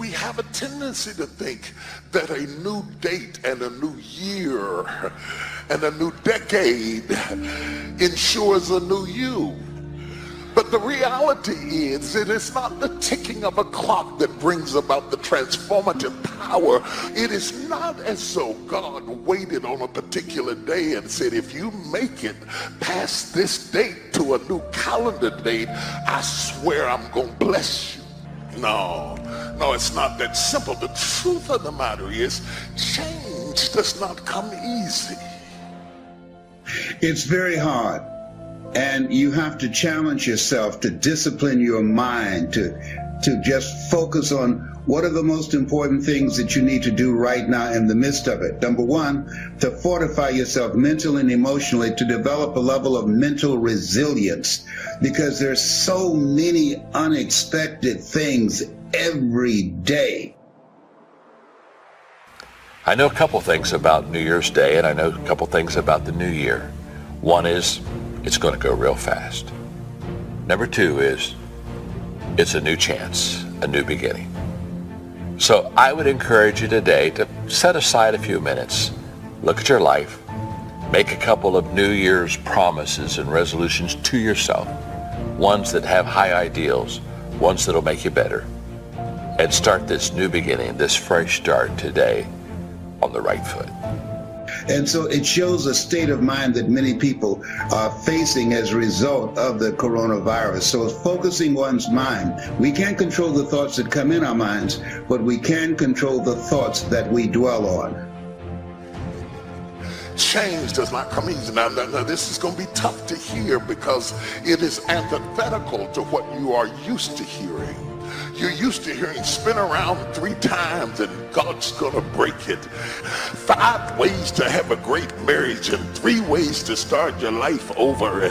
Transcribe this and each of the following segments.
we have a tendency to think that a new date and a new year and a new decade ensures a new you. But the reality is, it is not the ticking of a clock that brings about the transformative power. It is not as though God waited on a particular day and said, if you make it past this date to a new calendar date, I swear I'm going to bless you. No, it's not that simple. The truth of the matter is, change does not come easy. It's very hard. And you have to challenge yourself to discipline your mind, to just focus on what are the most important things that you need to do right now in the midst of it. Number one, to fortify yourself mentally and emotionally, to develop a level of mental resilience, because there's so many unexpected things every day. I know a couple things about New Year's Day, and I know a couple things about the new year. One is, it's going to go real fast. Number two is, it's a new chance, a new beginning. So I would encourage you today to set aside a few minutes, look at your life, make a couple of New Year's promises and resolutions to yourself, ones that have high ideals, ones that'll make you better, and start this new beginning, this fresh start today on the right foot. And so it shows a state of mind that many people are facing as a result of the coronavirus. So it's focusing one's mind. We can't control the thoughts that come in our minds, but we can control the thoughts that we dwell on. Change does not come easy. Now, this is going to be tough to hear because it is antithetical to what you are used to hearing. You're used to hearing spin around 3 times and God's gonna break it. 5 ways to have a great marriage and 3 ways to start your life over,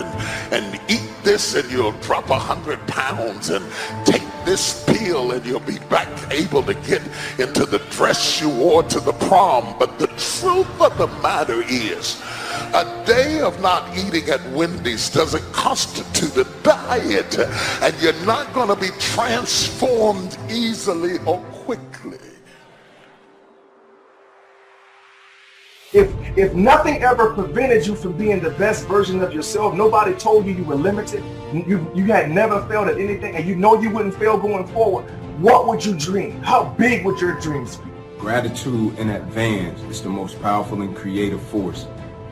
and eat this and you'll drop 100 pounds, and take this pill and you'll be back able to get into the dress you wore to the prom. But the truth of the matter is, a day of not eating at Wendy's doesn't constitute a diet, and you're not going to be transformed easily or quickly. If nothing ever prevented you from being the best version of yourself, nobody told you you were limited, you had never failed at anything, and you know you wouldn't fail going forward, what would you dream? How big would your dreams be? Gratitude in advance is the most powerful and creative force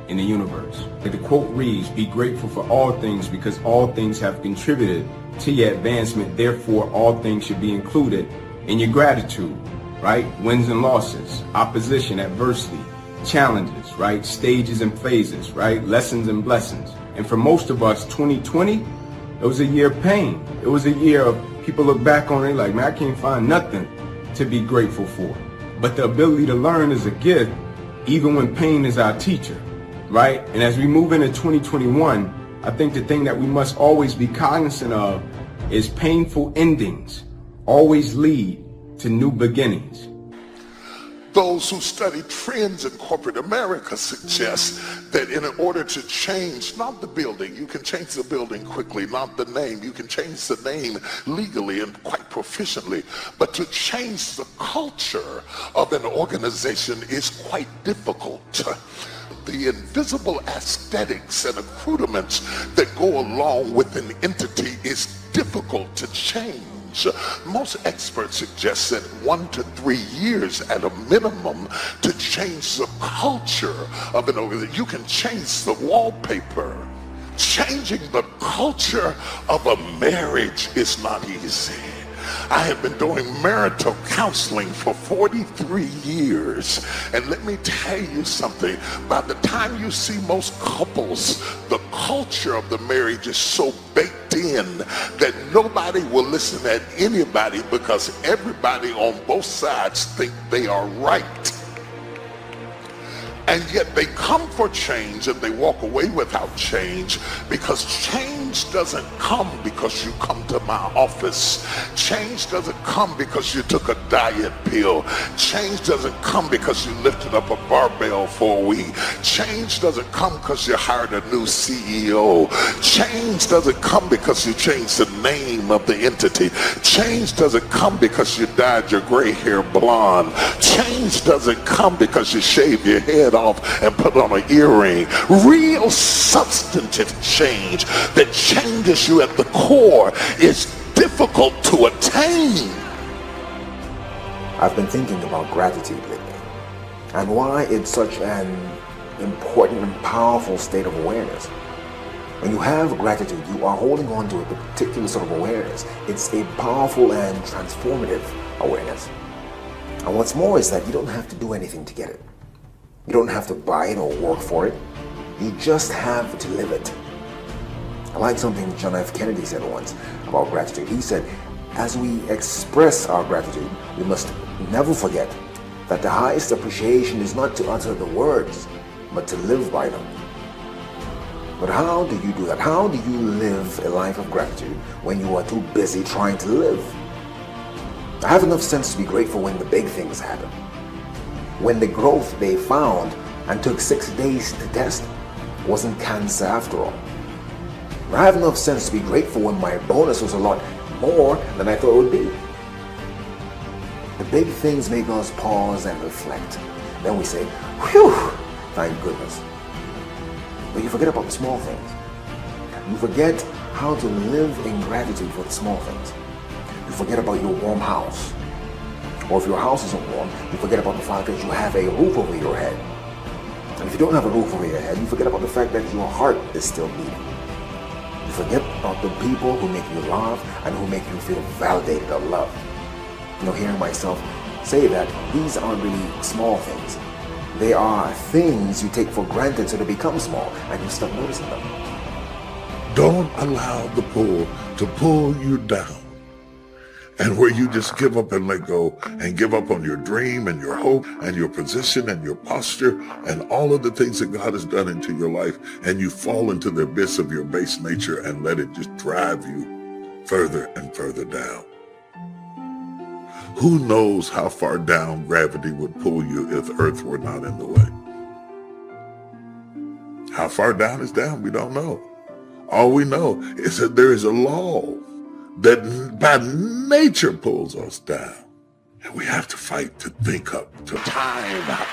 in the universe. The quote reads, be grateful for all things because all things have contributed to your advancement, therefore all things should be included in your gratitude, right? Wins and losses, opposition, adversity, challenges, right? Stages and phases, right? Lessons and blessings. And for most of us, 2020, it was a year of pain. It was a year of people look back on it like, man, I can't find nothing to be grateful for. But the ability to learn is a gift, even when pain is our teacher. Right? And as we move into 2021, I think the thing that we must always be cognizant of is painful endings always lead to new beginnings. Those who study trends in corporate America suggest that in order to change, not the building, you can change the building quickly, not the name, you can change the name legally and quite proficiently, but to change the culture of an organization is quite difficult. The invisible aesthetics and accoutrements that go along with an entity is difficult to change. Most experts suggest that 1 to 3 years at a minimum to change the culture of an organization. You can change the wallpaper. Changing the culture of a marriage is not easy. I have been doing marital counseling for 43 years, and let me tell you something. By the time you see most couples, the culture of the marriage is so baked in that nobody will listen at anybody because everybody on both sides think they are right. And yet they come for change and they walk away without change, because change doesn't come because you come to my office. Change doesn't come because you took a diet pill. Change doesn't come because you lifted up a barbell for a week. Change doesn't come because you hired a new CEO. Change doesn't come because you changed the name of the entity. Change doesn't come because you dyed your gray hair blonde. Change doesn't come because you shave your head off and put on an earring. Real substantive change that changes you at the core is difficult to attain. I've been thinking about gratitude lately and why it's such an important and powerful state of awareness. When you have gratitude, you are holding on to a particular sort of awareness. It's a powerful and transformative awareness. And what's more is that you don't have to do anything to get it. You don't have to buy it or work for it. You just have to live it. I like something John F. Kennedy said once about gratitude. He said, as we express our gratitude, we must never forget that the highest appreciation is not to utter the words, but to live by them. But how do you do that? How do you live a life of gratitude when you are too busy trying to live? I have enough sense to be grateful when the big things happen. When the growth they found and took 6 days to test wasn't cancer after all. I have enough sense to be grateful when my bonus was a lot more than I thought it would be. The big things make us pause and reflect. Then we say, whew, thank goodness. But you forget about the small things. You forget how to live in gratitude for the small things. You forget about your warm house. Or if your house isn't warm, you forget about the fact that you have a roof over your head. And if you don't have a roof over your head, you forget about the fact that your heart is still beating. You forget about the people who make you laugh and who make you feel validated or loved. You know, hearing myself say that these aren't really small things. They are things you take for granted so they become small and you stop noticing them. Don't allow the pull to pull you down. And where you just give up and let go and give up on your dream and your hope and your position and your posture and all of the things that God has done into your life, and you fall into the abyss of your base nature and let it just drive you further and further down. Who knows how far down gravity would pull you if Earth were not in the way? How far down is down? We don't know. All we know is that there is a law that by nature pulls us down. And we have to fight to think up, to time out.